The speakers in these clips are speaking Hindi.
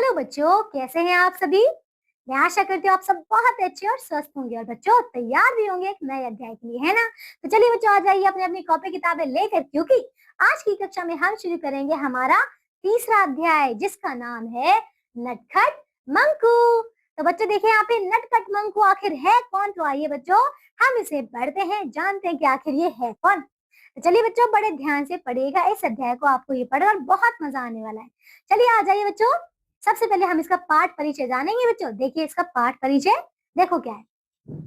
हेलो बच्चों, कैसे हैं आप सभी। मैं आशा करती हूँ आप सब बहुत अच्छे और स्वस्थ होंगे और बच्चों तैयार भी होंगे एक नए अध्याय के लिए, है ना। तो चलिए बच्चों, आ जाइए अपनी अपनी कॉपी किताबें लेकर, क्योंकि आज की कक्षा में हम शुरू करेंगे हमारा तीसरा अध्याय, जिसका नाम है नटखट मंकू। तो बच्चों देखिए यहाँ पे नटखट मंकू आखिर है कौन। तो आइए बच्चों हम इसे पढ़ते हैं, जानते हैं कि आखिर ये है कौन। तो चलिए बच्चों बड़े ध्यान से पढ़िएगा इस अध्याय को, आपको ये पढ़कर बहुत मजा आने वाला है। चलिए आ जाइए बच्चों, सबसे पहले हम इसका पाठ परिचय जानेंगे। बच्चों देखिए इसका पाठ परिचय देखो क्या है।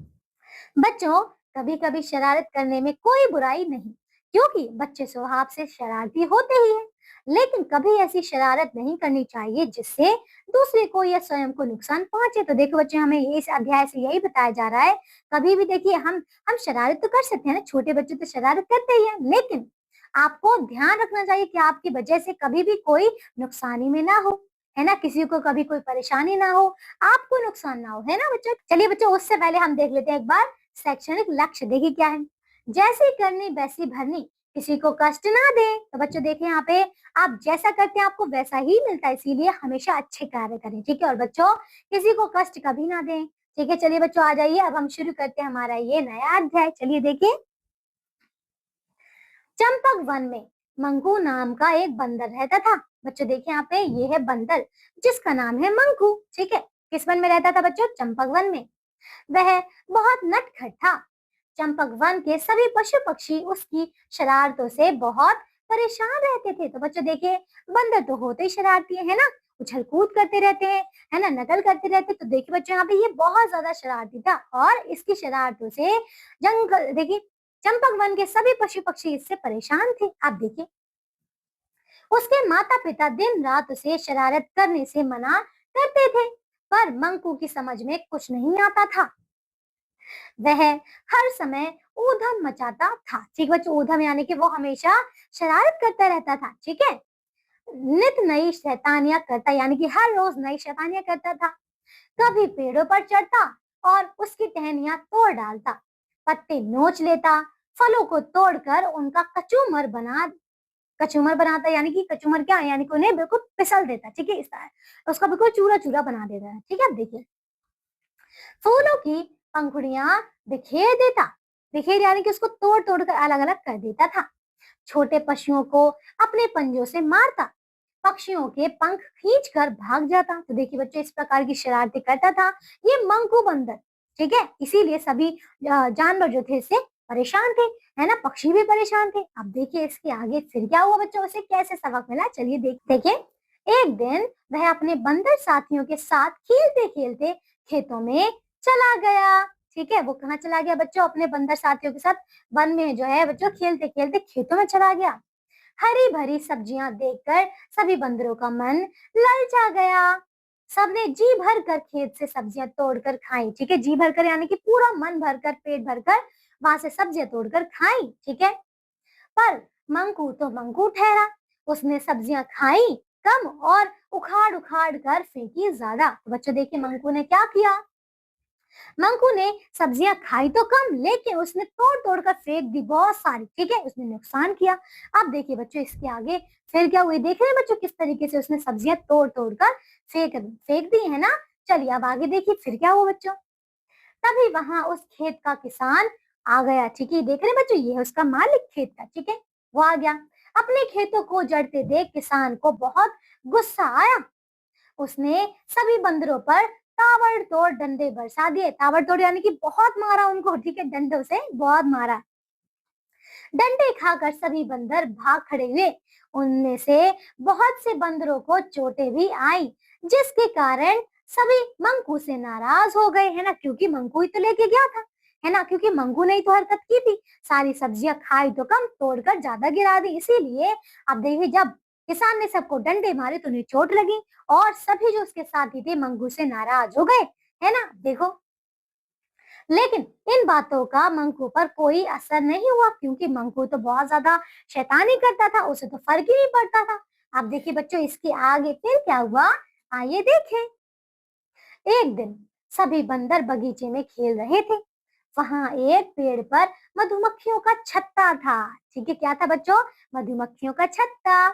बच्चों कभी कभी शरारत करने में कोई बुराई नहीं, क्योंकि बच्चे स्वभाव से शरारती होते ही हैं। लेकिन कभी ऐसी शरारत नहीं करनी चाहिए जिससे दूसरे को या स्वयं को नुकसान पहुंचे। तो देखो बच्चे, हमें इस अध्याय से यही बताया जा रहा है, कभी भी देखिए हम शरारत तो कर सकते हैं ना, छोटे बच्चे तो शरारत करते ही हैं, लेकिन आपको ध्यान रखना चाहिए कि आपकी वजह से कभी भी कोई नुकसानी में ना हो, है ना। किसी को कभी कोई परेशानी ना हो, आपको नुकसान ना हो, है ना बच्चों। चलिए बच्चों उससे पहले हम देख लेते हैं एक बार शैक्षणिक लक्ष्य। देखिए क्या है, जैसी करनी वैसी भरनी, किसी को कष्ट ना दे। तो बच्चों देखिए यहाँ पे आप जैसा करते हैं आपको वैसा ही मिलता है, इसीलिए हमेशा अच्छे कार्य करें, ठीक है। और बच्चों किसी को कष्ट कभी ना दें, ठीक है। चलिए बच्चों आ जाइए, अब हम शुरू करते हैं हमारा ये नया अध्याय। चलिए देखिए, चंपक वन में मंकू नाम का एक बंदर रहता था। बच्चों देखिए यहाँ पे ये है बंदर, जिसका नाम है मंकू, ठीक है। किस वन में रहता था बच्चों? चंपक वन में। वह बहुत नटखट था। चंपक वन के सभी पशु पक्षी उसकी शरारतों से बहुत परेशान रहते थे। तो बच्चों देखिए, बंदर तो होते ही शरारती है ना, उछल कूद करते रहते हैं, है ना, नकल करते रहते। तो देखिए बच्चों यहाँ पे ये बहुत ज्यादा शरारती था, और इसकी शरारतों से जंगल देखिए चंपक वन के सभी पशु पक्षी इससे परेशान थे। आप देखिए, उसके माता पिता दिन रात उसे शरारत करने से मना करते थे, पर मंकू की समझ में कुछ नहीं आता था। वह हर समय ऊधम मचाता था, ठीक बच्चों। ऊधम यानी कि वो हमेशा शरारत करता रहता था, ठीक है। नित नई शैतानियां करता, यानी कि हर रोज नई शैतानियां करता था। कभी पेड़ों पर चढ़ता और उसकी टहनियां तोड़ डालता, पत्ते नोच लेता, फलों को तोड़कर उनका कचूमर बनाता, यानी कि कचूमर क्या है, यानी कि उन्हें बिल्कुल पिसल देता, ठीक है। इस तरह उसका बिल्कुल चूरा चूरा बना देता है, ठीक है। अब देखिए, फूलों की पंखुड़ियां बिखेर देता, बिखेर यानी कि उसको तोड़ तोड़ कर अलग अलग कर देता था। छोटे पशुओं को अपने पंजों से मारता, पक्षियों के पंख खींचकर भाग जाता। तो देखिए बच्चों, इस प्रकार की शरारतें करता था ये मंकू बंदर, ठीक है। इसीलिए सभी जानवर जो थे इससे परेशान थे, है ना, पक्षी भी परेशान थे। अब देखिए इसके आगे फिर क्या हुआ बच्चों, उसे कैसे सबक मिला, चलिए देखिए। एक दिन वह अपने बंदर साथियों के साथ खेलते खेलते खेतों में चला गया, ठीक है। वो कहाँ चला गया बच्चों? अपने बंदर साथियों के साथ वन में जो है बच्चों खेलते खेलते खेतों में चला गया। हरी भरी सब्जियां देखकर सभी बंदरों का मन ललचा गया। सबने जी भर कर खेत से सब्जियां तोड़कर खाई, ठीक है। जी भर कर यानी कि पूरा मन भरकर, पेट भरकर वहां से सब्जियां तोड़कर खाई, ठीक है। पर मंकू तो मंकू ठहरा, उसने सब्जियां खाई कम और उखाड़ उखाड़ कर फेंकी ज्यादा। तो बच्चों देखिए मंकू ने क्या किया, मंकू ने सब्जियां खाई तो कम, लेकिन उसने तोड़ तोड़ कर फेंक दी बहुत सारी, ठीक है। उसने नुकसान किया। अब देखिए बच्चों इसके आगे फिर क्या हुई, देख रहे हैं बच्चों किस तरीके से उसने सब्जियां तोड़ तोड़ कर फेंक फेंक दी, है ना। चलिए अब आगे देखिए फिर क्या हुआ बच्चों। तभी वहां उस खेत का किसान आ गया, ठीक है। देख रहे हैं बच्चों, ये है उसका मालिक खेत का, ठीक है। वो आ गया। अपने खेतों को जड़ते देख किसान को बहुत गुस्सा आया। उसने सभी बंदरों पर ताबड़तोड़ डंडे बरसा दिए। ताबड़तोड़ यानी कि बहुत मारा उनको, ठीक है, डंडों से बहुत मारा। डंडे खाकर सभी बंदर भाग खड़े हुए। उनमें से बहुत से बंदरों को चोटें भी आई, जिसके कारण सभी मंकू से नाराज हो गए, है ना, क्योंकि मंकू ही तो लेके गया था, है ना, क्योंकि मंकू ने ही तो हरकत की थी, सारी सब्जियां खाई तो कम, तोड़कर ज्यादा गिरा दी। इसीलिए अब देखिए, जब किसान ने सबको डंडे मारे तो उन्हें चोट लगी, और सभी जो उसके साथी थे मंकू से नाराज हो गए, है ना। देखो, लेकिन इन बातों का मंकू पर कोई असर नहीं हुआ, क्योंकि मंकू तो बहुत ज्यादा शैतानी करता था, उसे तो फर्क ही नहीं पड़ता था। अब देखिए बच्चों इसके आगे फिर क्या हुआ, आइए देखें। एक दिन सभी बंदर बगीचे में खेल रहे थे। वहां एक पेड़ पर मधुमक्खियों का छत्ता था, ठीक है। क्या था बच्चों? मधुमक्खियों का छत्ता।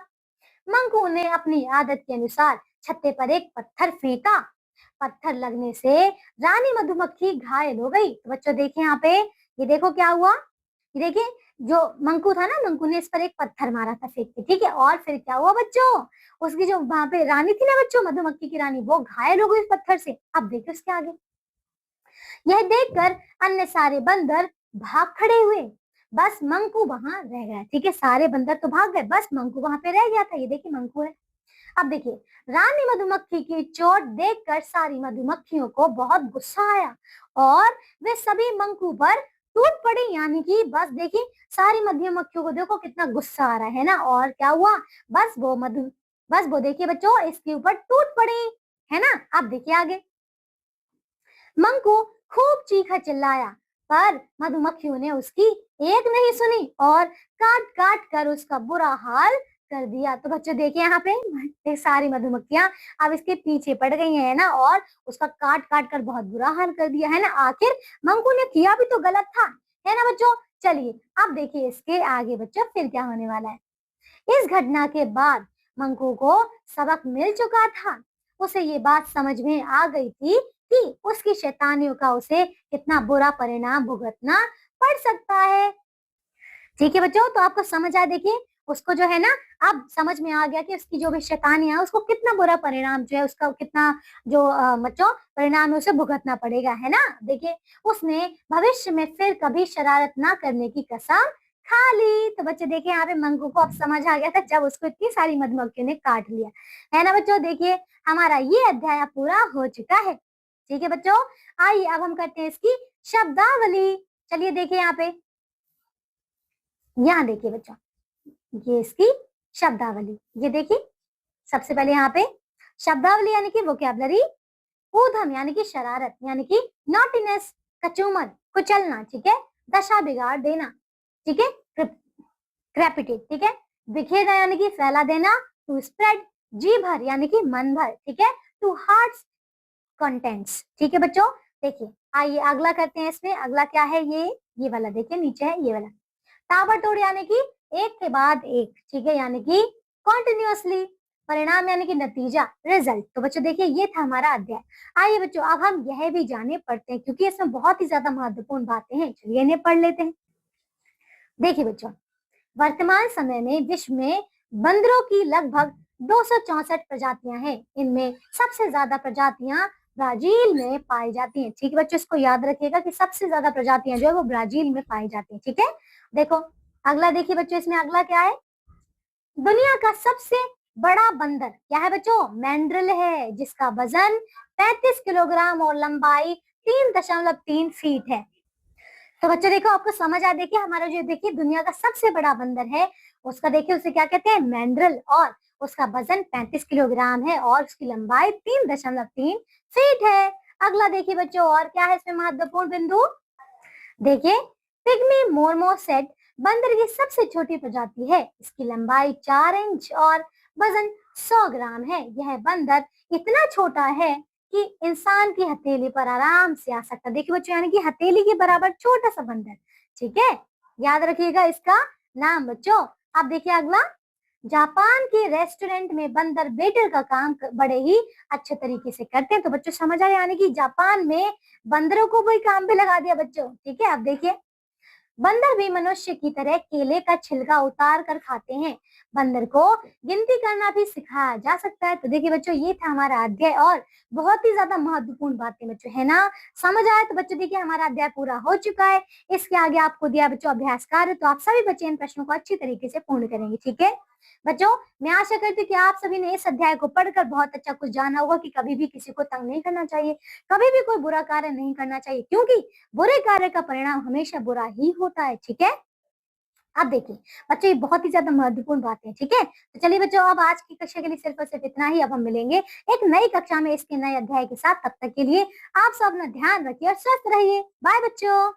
मंकू ने अपनी आदत के अनुसार छत्ते पर एक पत्थर फेंका, पत्थर लगने से रानी मधुमक्खी घायल हो गई। तो बच्चों देखिए यहाँ पे, ये देखो क्या हुआ, ये देखिए जो मंकू था ना, मंकू ने इस पर एक पत्थर मारा था फेंक के, ठीक है, और फिर क्या हुआ बच्चों, उसकी जो वहां पे रानी थी ना बच्चों, मधुमक्खी की रानी, वो घायल हो गई उस पत्थर से। अब देखिए उसके आगे, यह देखकर अन्य सारे बंदर भाग खड़े हुए, बस मंकू वहां रह गया, ठीक है, सारे बंदर तो भाग गए, बस मंकू वहां पे रह गया था। ये देखिए मंकू है। अब देखिए, रानी मधुमक्खी की चोट देखकर सारी मधुमक्खियों को बहुत गुस्सा आया और वे सभी मंकू पर टूट पड़ी, यानी कि बस देखिए सारी मधुमक्खियों को देखो कितना गुस्सा आ रहा है ना, और क्या हुआ, बस वो देखिए बच्चों इसके ऊपर टूट पड़ी, है ना। अब देखिए आगे, मंकू खूब चीखा चिल्लाया, पर मधुमक्खियों ने उसकी एक नहीं सुनी और काट काट कर उसका बुरा हाल कर दिया। तो बच्चों देखिए यहाँ पे सारी मधुमक्खियां अब इसके पीछे पड़ गई हैं ना, और उसका काट काट कर बहुत बुरा हाल कर दिया है ना। आखिर मंकू ने किया भी तो गलत था, है ना बच्चों। चलिए अब देखिए इसके आगे बच्चों फिर क्या होने वाला है। इस घटना के बाद मंकू को सबक मिल चुका था, उसे ये बात समझ में आ गई थी कि उसकी शैतानियों का उसे कितना बुरा परिणाम भुगतना पड़ सकता है। ठीक है बच्चों, तो आपको समझ आया, देखिए उसको जो है ना अब समझ में आ गया कि उसकी जो भी शैतानी है उसको कितना बुरा परिणाम जो है उसका कितना जो बच्चों परिणाम है उसे भुगतना पड़ेगा, है ना। देखिए उसने भविष्य में फिर कभी शरारत ना करने की कसम खा ली। तो बच्चे देखिए यहाँ पे मंकू को अब समझ आ गया था जब उसको इतनी सारी मधुमक्खियों ने काट लिया, है ना बच्चों। देखिए हमारा ये अध्याय पूरा हो चुका है, ठीक है बच्चों। आइए अब हम करते हैं इसकी शब्दावली। चलिए देखिए यहाँ देखिए बच्चों, ये इसकी शब्दावली, ये देखिए सबसे पहले यहाँ पे शब्दावली यानी कि वोकैबुलरी, ऊधम यानी कि शरारत यानी कि नॉटीनेस, कचूमर कुचलना, ठीक है, दशा बिगाड़ देना, ठीक है, क्रैपिटेट, ठीक है, बिखेरना यानी कि फैला देना, टू स्प्रेड, जी भर यानी कि मन भर, ठीक है, टू हार्ट्स कंटेंट्स, ठीक है बच्चों। देखिए आइए अगला करते हैं, इसमें अगला क्या है, ये वाला देखिए नीचे है ये वाला, ताबड़तोड़ यानी कि एक के बाद एक, ठीक है, यानी कि कॉन्टिन्यूअसली, परिणाम यानी कि नतीजा, रिजल्ट। तो बच्चों देखिए ये था हमारा अध्याय। आइए बच्चों अब हम यह भी जाने पढ़ते हैं क्योंकि इसमें बहुत ही ज्यादा महत्वपूर्ण बातें हैं, चलिए इन्हें पढ़ लेते हैं। देखिए बच्चों, वर्तमान समय में विश्व में बंदरों की लगभग 264 प्रजातियां हैं, इनमें सबसे ज्यादा प्रजातियां ब्राजील में पाई जाती हैं, ठीक है बच्चों, इसको याद रखिएगा कि सबसे ज्यादा प्रजातियां जो है वो ब्राजील में पाई जाती हैं, ठीक है। देखो अगला देखिए बच्चों, इसमें अगला क्या है, दुनिया का सबसे बड़ा बंदर क्या है बच्चों, मैंड्रिल है, जिसका वजन 35 किलोग्राम और लंबाई 3.3 फीट है। तो बच्चों देखो आपको समझ आ, देखिए हमारा जो देखिए दुनिया का सबसे बड़ा बंदर है उसका देखिए उसे क्या कहते हैं, मैंड्रिल, और उसका वजन 35 किलोग्राम है और उसकी लंबाई 3.3 फीट है। अगला देखिए बच्चों और क्या है इसमें महत्वपूर्ण बिंदु, देखिए पिग्मी मोरमोसेट बंदर की सबसे छोटी प्रजाति है, इसकी लंबाई 4 इंच और वजन 100 ग्राम है। यह बंदर इतना छोटा है कि इंसान की हथेली पर आराम से आ सकता है। देखिए बच्चों यानी कि हथेली के बराबर छोटा सा बंदर, ठीक है, याद रखिएगा इसका नाम बच्चों। अब देखिए अगला, जापान के रेस्टोरेंट में बंदर वेटर का काम बड़े ही अच्छे तरीके से करते हैं। तो बच्चों समझ आया, यानी कि जापान में बंदरों को भी काम पे लगा दिया बच्चों, ठीक है। अब देखिए बंदर भी मनुष्य की तरह केले का छिलका उतार कर खाते हैं, बंदर को गिनती करना भी सिखाया जा सकता है। तो देखिए बच्चों ये था हमारा अध्याय और बहुत ही ज्यादा महत्वपूर्ण बातें बच्चों, है ना, समझ आया। तो बच्चों देखिए हमारा अध्याय पूरा हो चुका है, इसके आगे आपको दिया बच्चों अभ्यास कार्य, तो आप सभी बच्चे इन प्रश्नों को अच्छी तरीके से पूर्ण करेंगे, ठीक है बच्चों। मैं आशा करती हूँ कि आप सभी ने इस अध्याय को पढ़कर बहुत अच्छा कुछ जाना होगा कि कभी भी किसी को तंग नहीं करना चाहिए, कभी भी कोई बुरा कार्य नहीं करना चाहिए, क्योंकि बुरे कार्य का परिणाम हमेशा बुरा ही होता है, ठीक है। अब देखिए बच्चों ये बहुत ही ज्यादा महत्वपूर्ण बातें हैं, ठीक है। तो चलिए बच्चों अब आज की कक्षा के लिए सिर्फ और सिर्फ इतना ही, अब हम मिलेंगे एक नई कक्षा में इसके नए अध्याय के साथ, तब तक के लिए आप सब अपना ध्यान रखिए और स्वस्थ रहिए, बाय बच्चों।